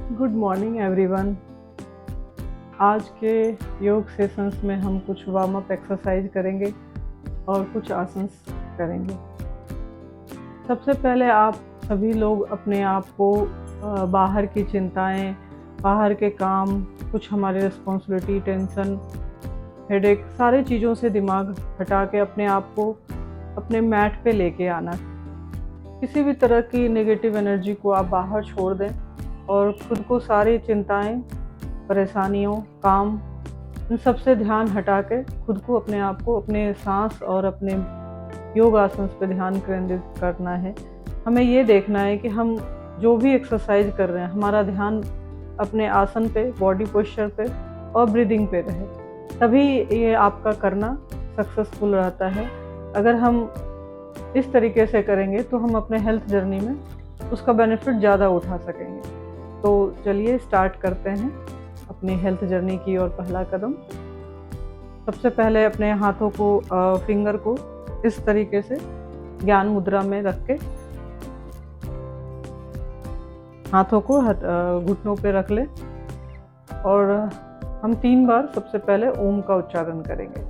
Good morning everyone. आज के योग सेशंस में हम कुछ वार्म अप एक्सरसाइज करेंगे और कुछ आसन्स करेंगे। सबसे पहले आप सभी लोग अपने आप को बाहर की चिंताएं, बाहर के काम, कुछ हमारी रिस्पॉन्सिबिलिटी, टेंशन, हेडेक, सारी चीज़ों से दिमाग हटा के अपने आप को अपने मैट पे लेके आना। किसी भी तरह की नेगेटिव एनर्जी को आप बाहर छोड़ दें और खुद को सारी चिंताएं, परेशानियों, काम, इन सब से ध्यान हटा के खुद को, अपने आप को अपने सांस और अपने योग आसन्स पे ध्यान केंद्रित करना है। हमें ये देखना है कि हम जो भी एक्सरसाइज कर रहे हैं, हमारा ध्यान अपने आसन पे, बॉडी पोस्चर पे और ब्रीदिंग पे रहे, तभी ये आपका करना सक्सेसफुल रहता है। अगर हम इस तरीके से करेंगे तो हम अपने हेल्थ जर्नी में उसका बेनिफिट ज़्यादा उठा सकेंगे। तो चलिए स्टार्ट करते हैं अपनी हेल्थ जर्नी की ओर पहला कदम। सबसे पहले अपने हाथों को, फिंगर को इस तरीके से ज्ञान मुद्रा में रख के हाथों को घुटनों पे रख ले और हम 3 बार सबसे पहले ओम का उच्चारण करेंगे।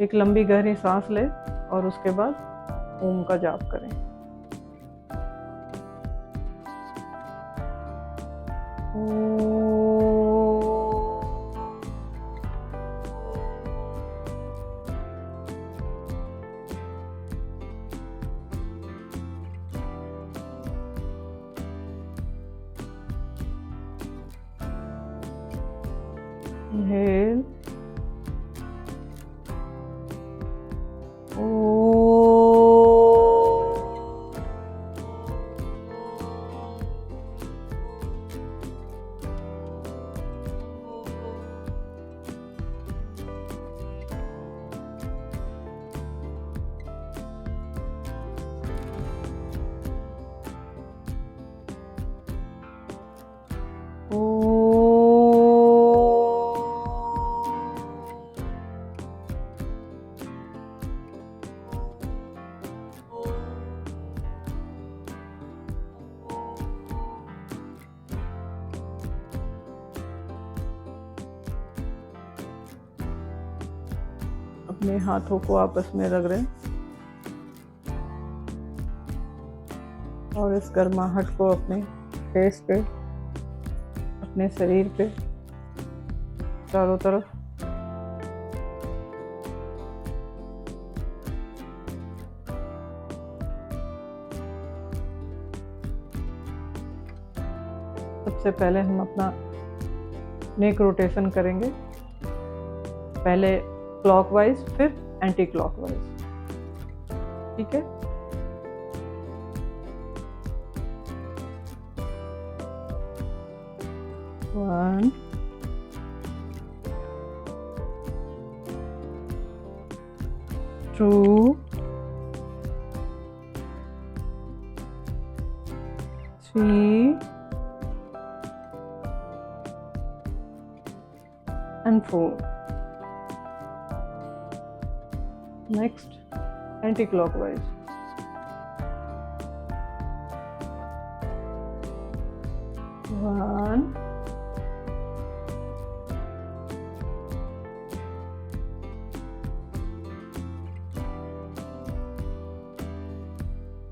एक लंबी गहरी सांस ले और उसके बाद ओम का जाप करें। Inhale. अपने हाथों को आपस में रगड़ें और इस गर्माहट को अपने फेस पे, अपने शरीर पे, चारों तरफ सबसे पहले हम अपना नेक रोटेशन करेंगे। पहले क्लॉकवाइज, फिर एंटी क्लॉकवाइज। ठीक है। One, two, three, and 4. Next, anti-clockwise. One,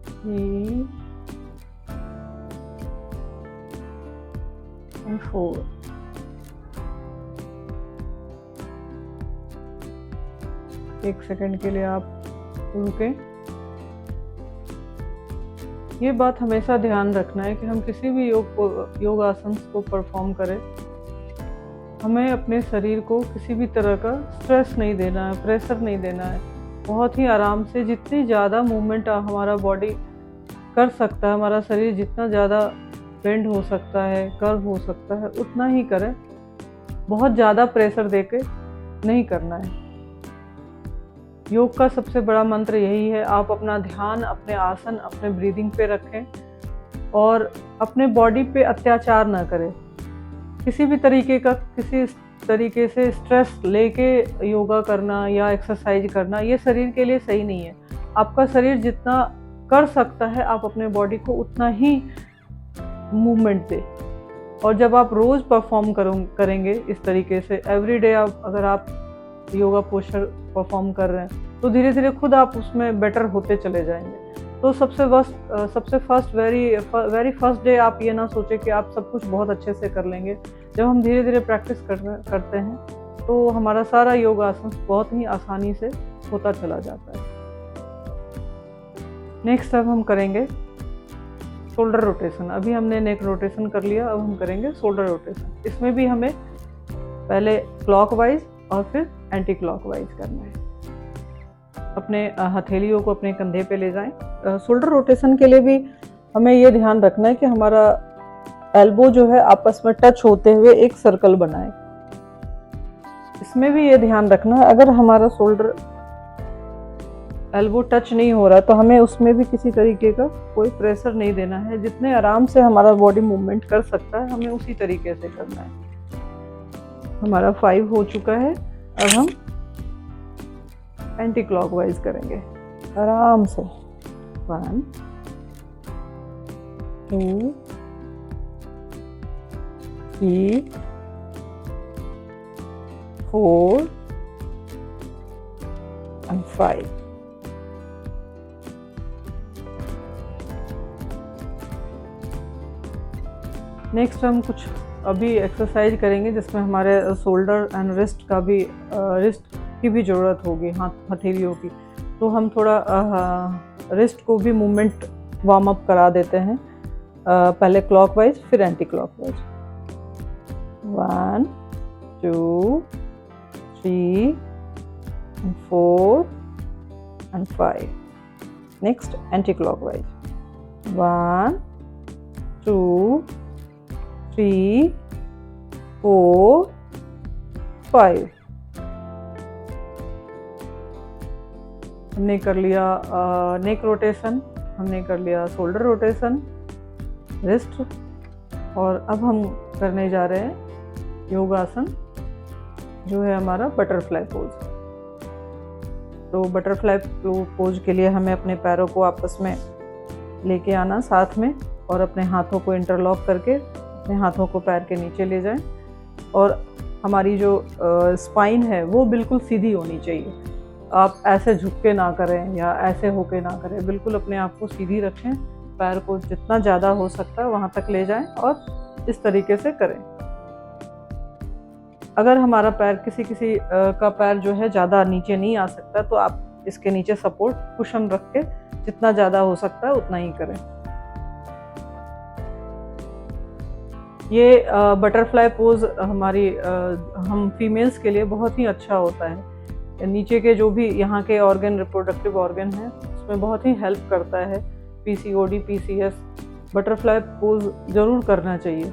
three, and 4. एक सेकंड के लिए आप रुकें। ये बात हमेशा ध्यान रखना है कि हम किसी भी योग आसन को परफॉर्म करें, हमें अपने शरीर को किसी भी तरह का स्ट्रेस नहीं देना है, प्रेशर नहीं देना है। बहुत ही आराम से, जितनी ज़्यादा मूवमेंट हमारा बॉडी कर सकता है, हमारा शरीर जितना ज़्यादा बेंड हो सकता है, कर्व हो सकता है, उतना ही करें। बहुत ज़्यादा प्रेशर देके नहीं करना है। योग का सबसे बड़ा मंत्र यही है, आप अपना ध्यान अपने आसन, अपने ब्रीदिंग पे रखें और अपने बॉडी पे अत्याचार ना करें। किसी तरीके से स्ट्रेस लेके योगा करना या एक्सरसाइज करना, ये शरीर के लिए सही नहीं है। आपका शरीर जितना कर सकता है, आप अपने बॉडी को उतना ही मूवमेंट दें। और जब आप रोज़ परफॉर्म करेंगे इस तरीके से एवरी डे, अगर आप योगा पोस्चर परफॉर्म कर रहे हैं तो धीरे धीरे खुद आप उसमें बेटर होते चले जाएंगे। तो सबसे फर्स्ट वेरी फर्स्ट डे आप ये ना सोचें कि आप सब कुछ बहुत अच्छे से कर लेंगे। जब हम धीरे धीरे प्रैक्टिस करते हैं तो हमारा सारा योगासन बहुत ही आसानी से होता चला जाता है। नेक्स्ट अब हम करेंगे शोल्डर रोटेशन। अभी हमने नेक रोटेशन कर लिया, अब हम करेंगे शोल्डर रोटेशन। इसमें भी हमें पहले क्लॉकवाइज और फिर एंटी क्लॉकवाइज करना है। अपने हथेलियों को अपने कंधे पे ले जाएं। शोल्डर रोटेशन के लिए भी हमें ये ध्यान रखना है कि हमारा एल्बो जो है आपस में टच होते हुए एक सर्कल बनाए। इसमें भी ये ध्यान रखना है अगर हमारा शोल्डर एल्बो टच नहीं हो रहा तो हमें उसमें भी किसी तरीके का कोई प्रेशर नहीं देना है। जितने आराम से हमारा बॉडी मूवमेंट कर सकता है हमें उसी तरीके से करना है। हमारा 5 हो चुका है। अब हम एंटी क्लॉकवाइज करेंगे आराम से। 1 2 3 4 and 5। नेक्स्ट हम कुछ अभी एक्सरसाइज करेंगे जिसमें हमारे शोल्डर एंड रिस्ट की भी ज़रूरत होगी, हथेलियों की। तो हम थोड़ा रिस्ट को भी मूवमेंट वार्म अप करा देते हैं। पहले क्लॉकवाइज फिर anti clockwise. 1 2 3 4 and 5। Next anti clockwise. 1 2 3 4 5। हमने कर लिया नेक रोटेशन, हमने कर लिया शोल्डर रोटेशन, रिस्ट, और अब हम करने जा रहे हैं योगासन जो है हमारा बटरफ्लाई पोज। तो बटरफ्लाई पोज के लिए हमें अपने पैरों को आपस में लेके आना साथ में, और अपने हाथों को इंटरलॉक करके अपने हाथों को पैर के नीचे ले जाएं, और हमारी जो स्पाइन है वो बिल्कुल सीधी होनी चाहिए। आप ऐसे झुक के ना करें या ऐसे होके ना करें, बिल्कुल अपने आप को सीधी रखें। पैर को जितना ज़्यादा हो सकता है वहाँ तक ले जाएं और इस तरीके से करें। अगर हमारा पैर किसी का पैर जो है ज़्यादा नीचे नहीं आ सकता तो आप इसके नीचे सपोर्ट कुशन रख के जितना ज़्यादा हो सकता है उतना ही करें। ये बटरफ्लाई पोज हम फीमेल्स के लिए बहुत ही अच्छा होता है। नीचे के जो भी यहाँ के ऑर्गन, रिप्रोडक्टिव ऑर्गन हैं, उसमें बहुत ही हेल्प करता है। PCOD, PCS, बटरफ्लाई पोज ज़रूर करना चाहिए।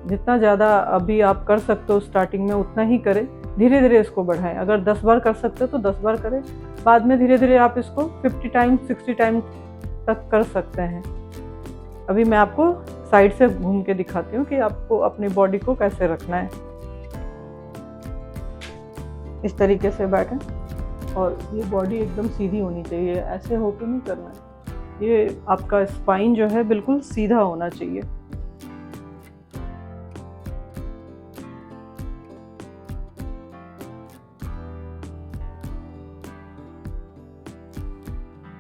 जितना ज़्यादा अभी आप कर सकते हो स्टार्टिंग में उतना ही करें, धीरे धीरे इसको बढ़ाएं। अगर 10 बार कर सकते हो तो 10 बार करें, बाद में धीरे धीरे आप इसको 50 टाइम्स 60 टाइम्स तक कर सकते हैं। अभी मैं आपको साइड से घूम के दिखाती हूँ कि आपको अपनी बॉडी को कैसे रखना है। इस तरीके से बैठें और ये बॉडी एकदम सीधी होनी चाहिए, ऐसे होकर नहीं करना है। ये आपका स्पाइन जो है बिल्कुल सीधा होना चाहिए।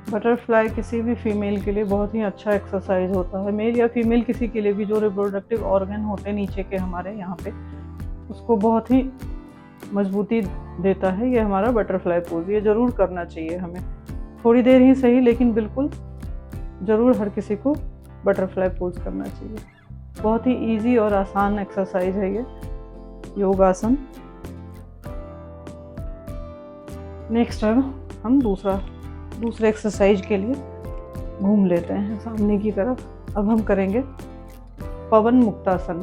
बटरफ्लाई किसी भी फीमेल के लिए बहुत ही अच्छा एक्सरसाइज होता है। मेल या फीमेल किसी के लिए भी जो रिप्रोडक्टिव ऑर्गन होते हैं नीचे के हमारे यहाँ पे, उसको बहुत ही मजबूती देता है ये हमारा बटरफ्लाई पोज। ये ज़रूर करना चाहिए हमें, थोड़ी देर ही सही लेकिन बिल्कुल ज़रूर हर किसी को बटरफ्लाई पोज करना चाहिए। बहुत ही इजी और आसान एक्सरसाइज है ये योगासन। नेक्स्ट हम दूसरे एक्सरसाइज के लिए घूम लेते हैं सामने की तरफ। अब हम करेंगे पवन मुक्तासन।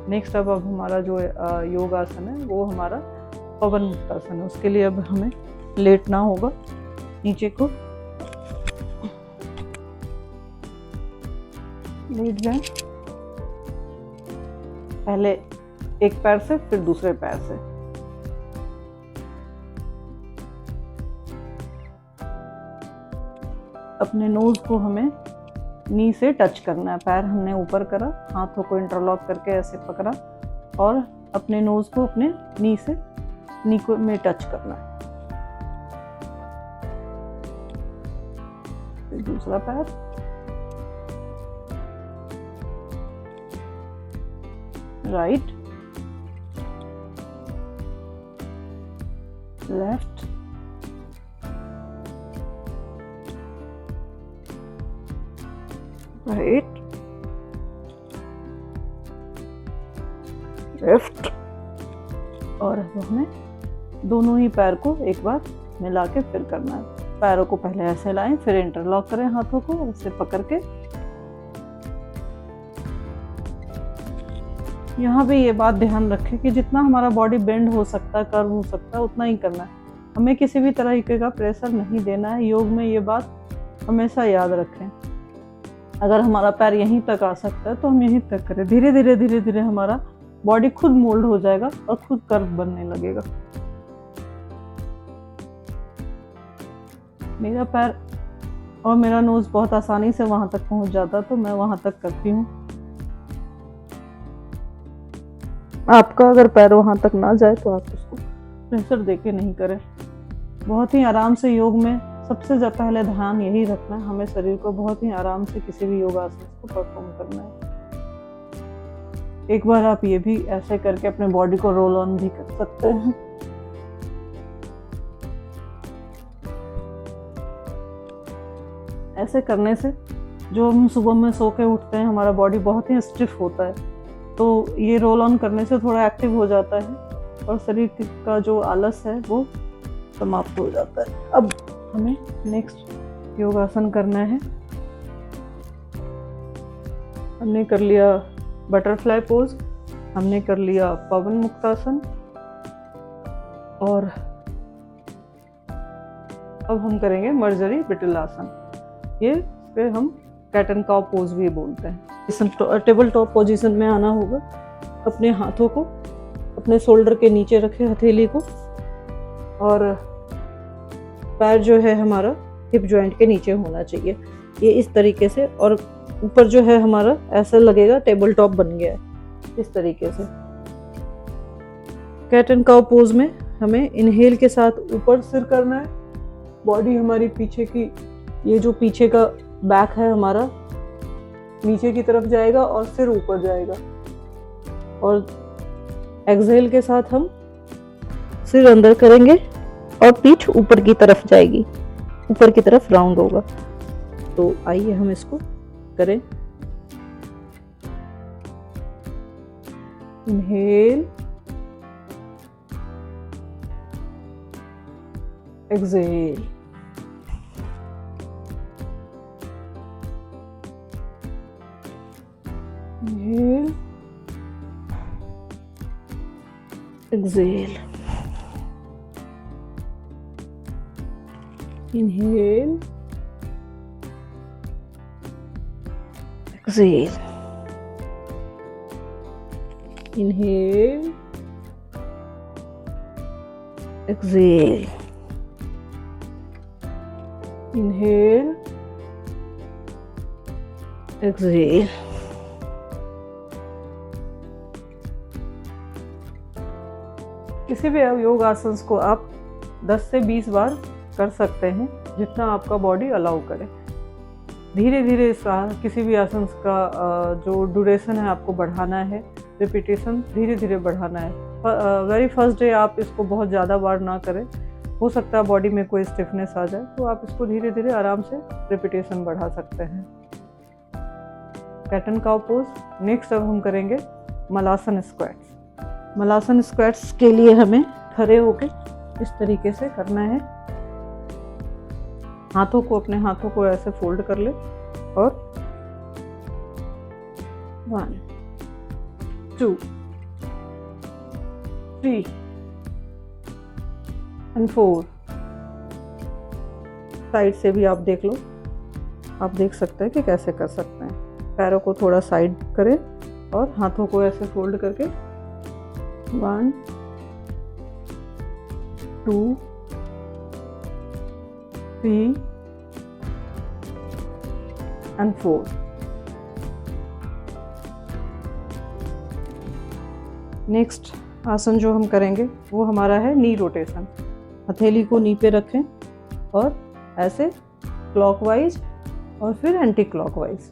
नेक्स्ट अब हमारा जो योगासन है वो हमारा पवन मुक्तासन है। उसके लिए अब हमें लेटना होगा नीचे को, लेट जाएं, पहले एक पैर से फिर दूसरे पैर से। अपने नोज को हमें नी से टच करना है। पैर हमने ऊपर करा, हाथों को इंटरलॉक करके ऐसे पकड़ा और अपने नोज को अपने नी से नी को में टच करना है। फिर दूसरा पैर, राइट, लेफ्ट, राइट, लेफ्ट। और अब हमें दोनों ही पैर को एक बार मिला के फिर करना है। पैरों को पहले ऐसे लाएं, फिर इंटरलॉक करें हाथों को ऐसे पकड़ के। यहाँ पे ये बात ध्यान रखें कि जितना हमारा बॉडी बेंड हो सकता है, कर्व हो सकता है, उतना ही करना है। हमें किसी भी तरीके का प्रेशर नहीं देना है। योग में ये बात हमेशा याद रखें। अगर हमारा पैर यहीं तक आ सकता है तो हम यहीं तक करें। धीरे धीरे धीरे धीरे हमारा बॉडी खुद मोल्ड हो जाएगा और खुद कर्व बनने लगेगा। मेरा पैर और मेरा नोज बहुत आसानी से वहां तक पहुंच जाता, तो मैं वहां तक करती हूँ। आपका अगर पैर वहां तक ना जाए तो आप उसको प्रेशर देके नहीं करें। बहुत ही आराम से योग में सबसे पहले ध्यान यही रखना है, हमें शरीर को बहुत ही आराम से किसी भी योगासन को परफॉर्म करना है। एक बार आप ये भी ऐसे करके अपने बॉडी को रोल ऑन भी कर सकते हैं। ऐसे करने से जो हम सुबह में सो के उठते हैं, हमारा बॉडी बहुत ही स्टिफ होता है, तो ये रोल ऑन करने से थोड़ा एक्टिव हो जाता है और शरीर का जो आलस है वो समाप्त हो जाता है। अब हमें नेक्स्ट योगासन करना है। हमने कर लिया बटरफ्लाई पोज, हमने कर लिया पवन मुक्तासन, और अब हम करेंगे मर्जरी विटलासन। ये पे हम कैट एंड काउ पोज भी बोलते हैं। टेबल टॉप पोजीशन में आना होगा। अपने हाथों को अपने शोल्डर के नीचे रखें, हथेली को, और पैर जो है हमारा हिप जॉइंट के नीचे होना चाहिए, ये इस तरीके से। और ऊपर जो है हमारा ऐसा लगेगा टेबल टॉप बन गया है, इस तरीके से। कैट एंड काउ पोज में हमें इनहेल के साथ ऊपर सिर करना है। बॉडी हमारी पीछे की, ये जो पीछे का बैक है हमारा, नीचे की तरफ जाएगा और सिर ऊपर जाएगा। और एक्सहेल के साथ हम सिर अंदर करेंगे और पीठ ऊपर की तरफ जाएगी, ऊपर की तरफ राउंड होगा। तो आइए हम इसको करें। Inhale, exhale, inhale, exhale, inhale, exhale, inhale, exhale, inhale, exhale। किसी भी योग आसन को आप 10 से 20 बार कर सकते हैं, जितना आपका बॉडी अलाउ करे। धीरे धीरे इस किसी भी आसन का जो ड्यूरेशन है आपको बढ़ाना है, रिपीटेशन धीरे धीरे बढ़ाना है। वेरी फर्स्ट डे आप इसको बहुत ज़्यादा बार ना करें, हो सकता है बॉडी में कोई स्टिफनेस आ जाए, तो आप इसको धीरे धीरे आराम से रिपीटेशन बढ़ा सकते हैं। Cat and cow pose. Next अब हम करेंगे मलासन स्क्वैट्स। मलासन स्क्वैट्स के लिए हमें खड़े होके इस तरीके से करना है। हाथों को, अपने हाथों को ऐसे फोल्ड कर ले और 1 2 3 एंड 4। साइड से भी आप देख लो, आप देख सकते हैं कि कैसे कर सकते हैं। पैरों को थोड़ा साइड करें और हाथों को ऐसे फोल्ड करके 1 2 3 and 4. नेक्स्ट आसन जो हम करेंगे वो हमारा है नी रोटेशन। हथेली को नी पे रखें और ऐसे क्लॉकवाइज और फिर एंटी क्लॉकवाइज।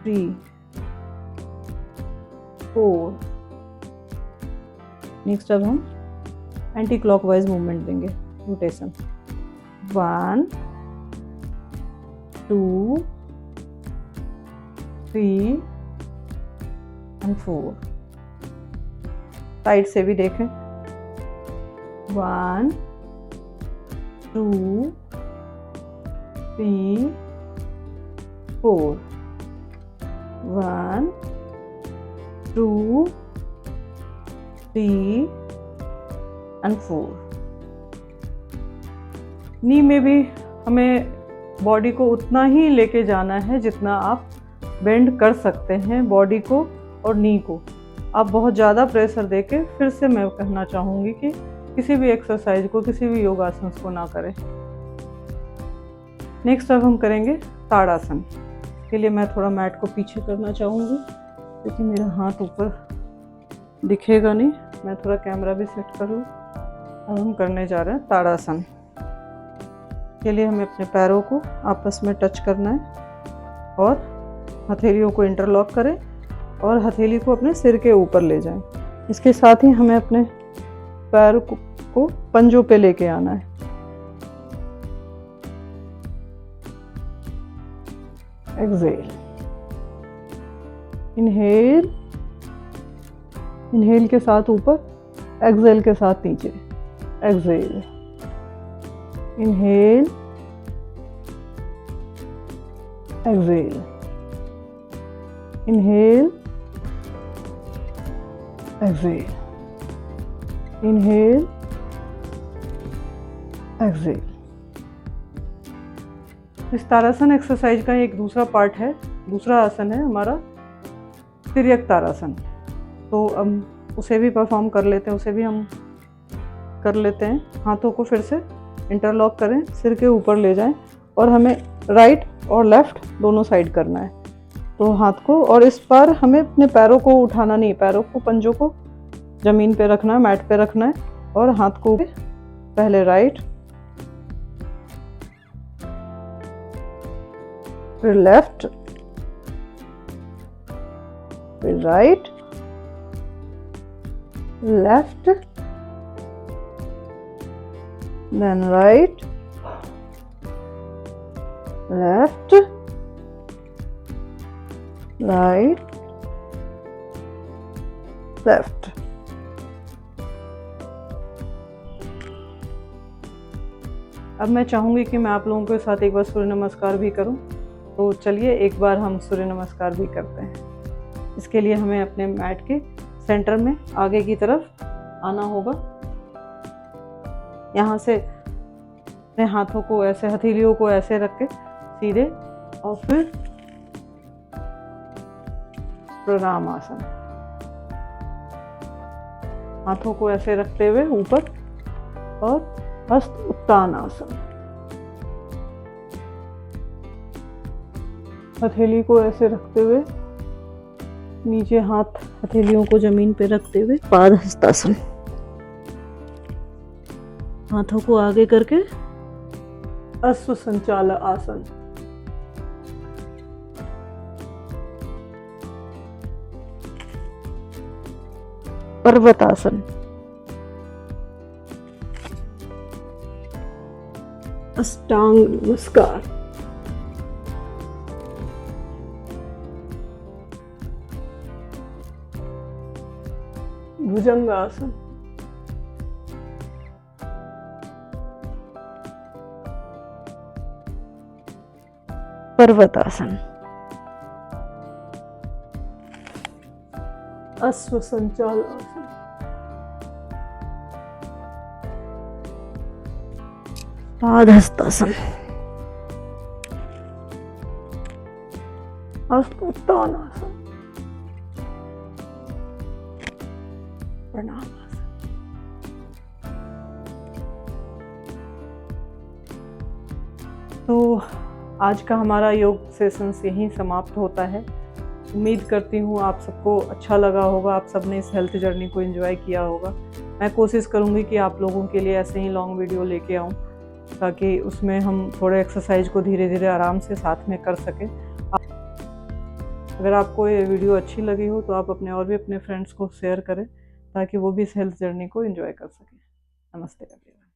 3, 4। नेक्स्ट अब हम एंटी क्लॉकवाइज मूवमेंट देंगे, रोटेशन। 1, 2, 3 and 4। साइड से भी देखें। 1, 2, 3, 4। 1, 2, 3 and 4। नी में भी हमें बॉडी को उतना ही लेके जाना है जितना आप बेंड कर सकते हैं बॉडी को और नी को। आप बहुत ज़्यादा प्रेशर देके, फिर से मैं कहना चाहूँगी कि किसी भी एक्सरसाइज को, किसी भी योगासन को ना करें। नेक्स्ट अब हम करेंगे ताड़ासन। के लिए मैं थोड़ा मैट को पीछे करना चाहूँगी क्योंकि मेरा हाथ ऊपर दिखेगा नहीं। मैं थोड़ा कैमरा भी सेट कर लूँ। अब हम करने जा रहे हैं ताड़ासन। के लिए हमें अपने पैरों को आपस में टच करना है और हथेलियों को इंटरलॉक करें और हथेली को अपने सिर के ऊपर ले जाएं। इसके साथ ही हमें अपने पैर को पंजों पे लेके आना है। एक्सहेल, इनहेल, इनहेल के साथ ऊपर, एक्सहेल के साथ नीचे। Exhale, inhale, exhale, inhale, exhale, inhale, exhale. इस ताड़ासन एक्सरसाइज का एक दूसरा पार्ट है, दूसरा आसन है हमारा तिर्यक ताड़ासन। तो अब उसे भी परफॉर्म कर लेते हैं, उसे भी हम कर लेते हैं। हाथों को फिर से इंटरलॉक करें, सिर के ऊपर ले जाएं और हमें राइट और लेफ्ट दोनों साइड करना है। तो हाथ को, और इस बार हमें अपने पैरों को उठाना नहीं, पैरों को, पंजों को जमीन पे रखना है, मैट पे रखना है और हाथ को पहले राइट, फिर लेफ्ट, फिर right, left, then right, left, right, left। अब मैं चाहूँगी कि मैं आप लोगों के साथ एक बार सूर्य नमस्कार भी करूं। तो चलिए एक बार हम सूर्य नमस्कार भी करते हैं। इसके लिए हमें अपने मैट के सेंटर में आगे की तरफ आना होगा। यहाँ से अपने हाथों को ऐसे, हथेलियों को ऐसे रख के सीधे, और फिर प्रणाम आसन। हाथों को ऐसे रखते हुए ऊपर और हस्त उत्तान आसन। हथेली को ऐसे रखते हुए नीचे, हाथ हथेलियों को जमीन पे रखते हुए पाद हस्तासन। हाथों को आगे करके अश्व संचाल आसन। पर्वतासन। अष्टांग नमस्कार। भुजंगासन। पर्वतासन। अश्व संचाल आसन। पादहस्तासन। उत्तान आसन। प्रणाम आसन। तो आज का हमारा योग सेशंस यहीं समाप्त होता है। उम्मीद करती हूँ आप सबको अच्छा लगा होगा, आप सबने इस हेल्थ जर्नी को एंजॉय किया होगा। मैं कोशिश करूँगी कि आप लोगों के लिए ऐसे ही लॉन्ग वीडियो लेके आऊँ, ताकि उसमें हम थोड़े एक्सरसाइज को धीरे धीरे आराम से साथ में कर सकें। अगर आपको ये वीडियो अच्छी लगी हो तो आप और भी अपने फ्रेंड्स को शेयर करें, ताकि वो भी इस हेल्थ जर्नी को एंजॉय कर सकें। नमस्ते एवरीवन।